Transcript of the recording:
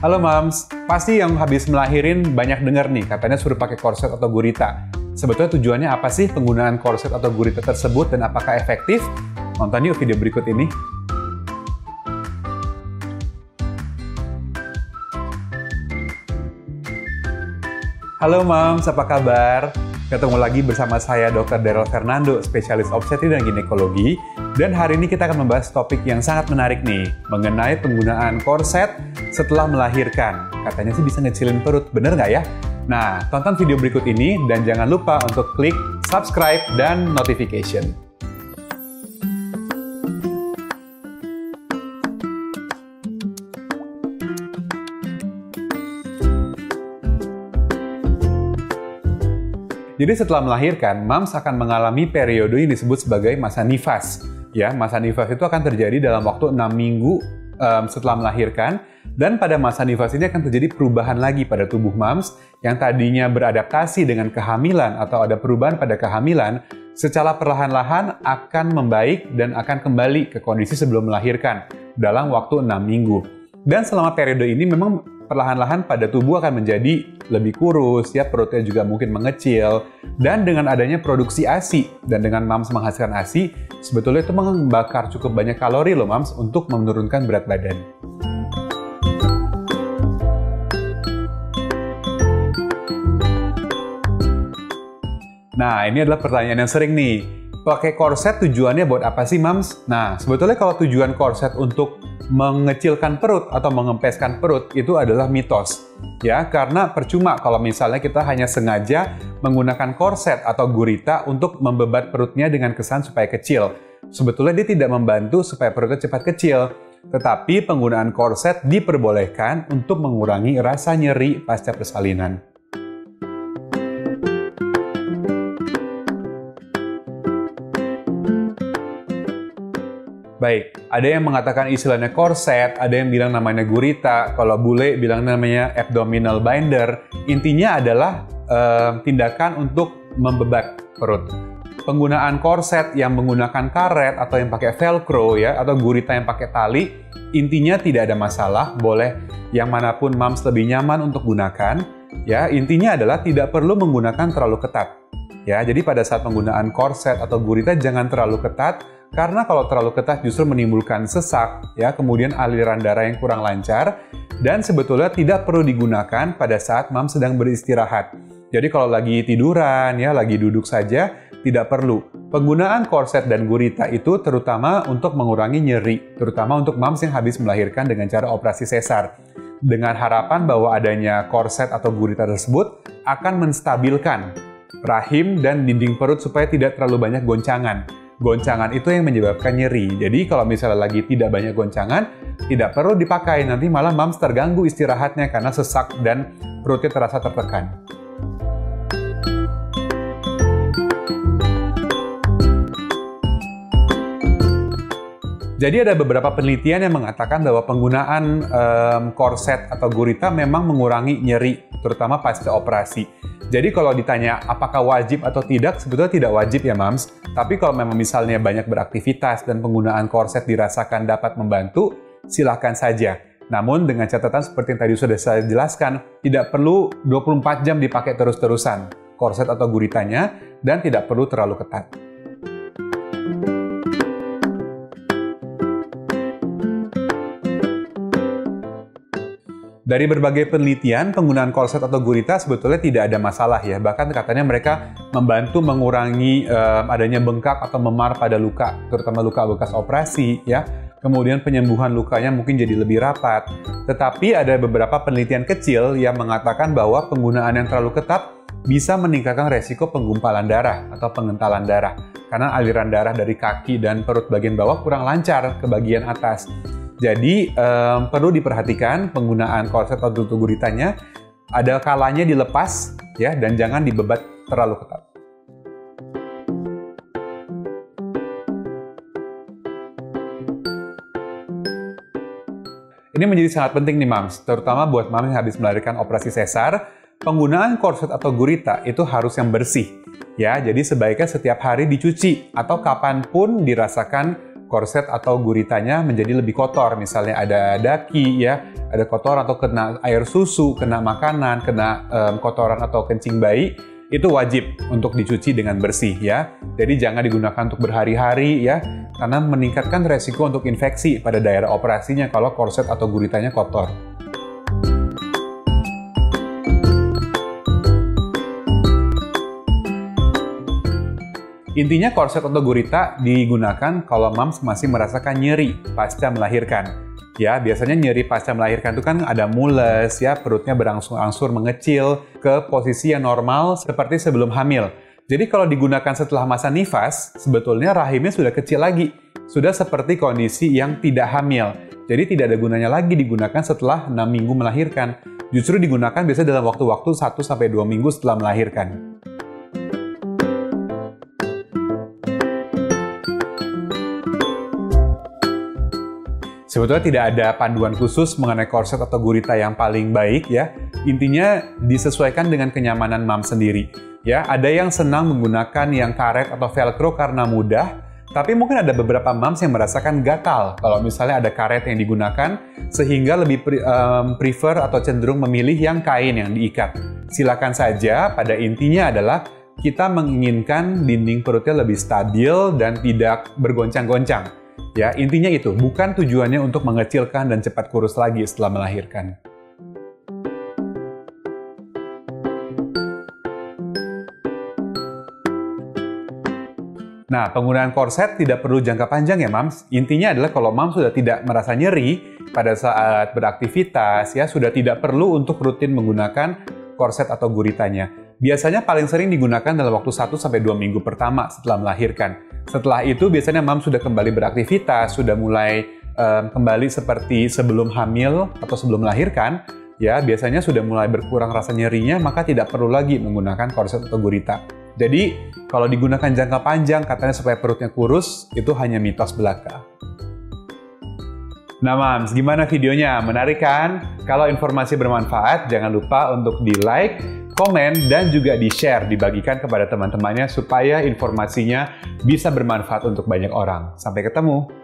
Halo Mams, pasti yang habis melahirin banyak denger nih, katanya suruh pakai korset atau gurita. Sebetulnya tujuannya apa sih penggunaan korset atau gurita tersebut dan apakah efektif? Nonton yuk video berikut ini. Halo Mams, apa kabar? Ketemu lagi bersama saya Dr. Daryl Fernando, spesialis obstetri dan ginekologi. Dan hari ini kita akan membahas topik yang sangat menarik nih, mengenai penggunaan korset setelah melahirkan. Katanya sih bisa ngecilin perut, bener nggak ya? Nah, tonton video berikut ini dan jangan lupa untuk klik subscribe dan notification. Jadi setelah melahirkan, Mams akan mengalami periode yang disebut sebagai masa nifas. Ya, masa nifas itu akan terjadi dalam waktu 6 minggu setelah melahirkan, dan pada masa nifas ini akan terjadi perubahan lagi pada tubuh Mams yang tadinya beradaptasi dengan kehamilan atau ada perubahan pada kehamilan, secara perlahan-lahan akan membaik dan akan kembali ke kondisi sebelum melahirkan dalam waktu 6 minggu. Dan selama periode ini memang perlahan-lahan pada tubuh akan menjadi lebih kurus, ya, perutnya juga mungkin mengecil, dan dengan adanya produksi ASI dan dengan Mams menghasilkan ASI, sebetulnya itu membakar cukup banyak kalori loh Mams untuk menurunkan berat badan. Nah, ini adalah pertanyaan yang sering nih. Pakai korset tujuannya buat apa sih Mams? Nah, sebetulnya kalau tujuan korset untuk mengecilkan perut atau mengempeskan perut itu adalah mitos. Ya, karena percuma kalau misalnya kita hanya sengaja menggunakan korset atau gurita untuk membebat perutnya dengan kesan supaya kecil. Sebetulnya dia tidak membantu supaya perutnya cepat kecil. Tetapi penggunaan korset diperbolehkan untuk mengurangi rasa nyeri pasca persalinan. Baik, ada yang mengatakan istilahnya korset, ada yang bilang namanya gurita, kalau bule bilang namanya abdominal binder. Intinya adalah tindakan untuk membebat perut. Penggunaan korset yang menggunakan karet atau yang pakai velcro ya, atau gurita yang pakai tali, intinya tidak ada masalah, boleh yang manapun Mams lebih nyaman untuk gunakan. Ya, intinya adalah tidak perlu menggunakan terlalu ketat. Ya, jadi pada saat penggunaan korset atau gurita jangan terlalu ketat. Karena kalau terlalu ketat justru menimbulkan sesak, ya, kemudian aliran darah yang kurang lancar, dan sebetulnya tidak perlu digunakan pada saat Mams sedang beristirahat. Jadi kalau lagi tiduran, ya, lagi duduk saja, tidak perlu. Penggunaan korset dan gurita itu terutama untuk mengurangi nyeri, terutama untuk Mams yang habis melahirkan dengan cara operasi sesar. Dengan harapan bahwa adanya korset atau gurita tersebut akan menstabilkan rahim dan dinding perut supaya tidak terlalu banyak goncangan. Goncangan itu yang menyebabkan nyeri. Jadi kalau misalnya lagi tidak banyak goncangan, tidak perlu dipakai. Nanti malah Mams terganggu istirahatnya karena sesak dan perutnya terasa tertekan. Jadi ada beberapa penelitian yang mengatakan bahwa penggunaan korset atau gurita memang mengurangi nyeri, terutama pasca operasi. Jadi kalau ditanya apakah wajib atau tidak, sebetulnya tidak wajib ya Mams. Tapi kalau memang misalnya banyak beraktivitas dan penggunaan korset dirasakan dapat membantu, silakan saja. Namun dengan catatan seperti yang tadi sudah saya jelaskan, tidak perlu 24 jam dipakai terus-terusan korset atau guritanya dan tidak perlu terlalu ketat. Dari berbagai penelitian, penggunaan korset atau gurita sebetulnya tidak ada masalah ya. Bahkan katanya mereka membantu mengurangi adanya bengkak atau memar pada luka, terutama luka bekas operasi ya. Kemudian penyembuhan lukanya mungkin jadi lebih rapat. Tetapi ada beberapa penelitian kecil yang mengatakan bahwa penggunaan yang terlalu ketat bisa meningkatkan resiko penggumpalan darah atau pengentalan darah. Karena aliran darah dari kaki dan perut bagian bawah kurang lancar ke bagian atas. Jadi perlu diperhatikan penggunaan korset atau guritanya, ada kalanya dilepas ya, dan jangan dibebat terlalu ketat. Ini menjadi sangat penting nih Mams, terutama buat Mams yang habis melahirkan operasi sesar. Penggunaan korset atau gurita itu harus yang bersih. Ya, jadi sebaiknya setiap hari dicuci atau kapanpun dirasakan korset atau guritanya menjadi lebih kotor. Misalnya ada daki ya, ada kotoran atau kena air susu, kena makanan, kena kotoran atau kencing bayi, itu wajib untuk dicuci dengan bersih ya. Jadi jangan digunakan untuk berhari-hari ya, karena meningkatkan resiko untuk infeksi pada daerah operasinya kalau korset atau guritanya kotor. Intinya korset atau gurita digunakan kalau mams masih merasakan nyeri pasca melahirkan. Ya, biasanya nyeri pasca melahirkan itu kan ada mules ya, perutnya berangsur-angsur mengecil ke posisi yang normal seperti sebelum hamil. Jadi kalau digunakan setelah masa nifas, sebetulnya rahimnya sudah kecil lagi. Sudah seperti kondisi yang tidak hamil. Jadi tidak ada gunanya lagi digunakan setelah 6 minggu melahirkan. Justru digunakan biasanya dalam waktu-waktu 1-2 minggu setelah melahirkan. Sebetulnya tidak ada panduan khusus mengenai korset atau gurita yang paling baik ya. Intinya disesuaikan dengan kenyamanan mams sendiri. Ya, ada yang senang menggunakan yang karet atau velcro karena mudah, tapi mungkin ada beberapa mams yang merasakan gatal kalau misalnya ada karet yang digunakan, sehingga lebih prefer atau cenderung memilih yang kain yang diikat. Silakan saja, pada intinya adalah kita menginginkan dinding perutnya lebih stabil dan tidak bergoncang-goncang. Ya, intinya itu, bukan tujuannya untuk mengecilkan dan cepat kurus lagi setelah melahirkan. Nah, penggunaan korset tidak perlu jangka panjang ya, Mams. Intinya adalah kalau Mams sudah tidak merasa nyeri pada saat beraktivitas, ya sudah tidak perlu untuk rutin menggunakan korset atau guritanya. Biasanya paling sering digunakan dalam waktu 1-2 minggu pertama setelah melahirkan. Setelah itu biasanya Mams sudah kembali beraktivitas, sudah mulai kembali seperti sebelum hamil atau sebelum melahirkan, ya biasanya sudah mulai berkurang rasa nyerinya, maka tidak perlu lagi menggunakan korset atau gurita. Jadi, kalau digunakan jangka panjang katanya supaya perutnya kurus, itu hanya mitos belaka. Nah Mams, gimana videonya? Menarik kan? Kalau informasi bermanfaat, jangan lupa untuk di-like, komen, dan juga di-share, dibagikan kepada teman-temannya supaya informasinya bisa bermanfaat untuk banyak orang. Sampai ketemu!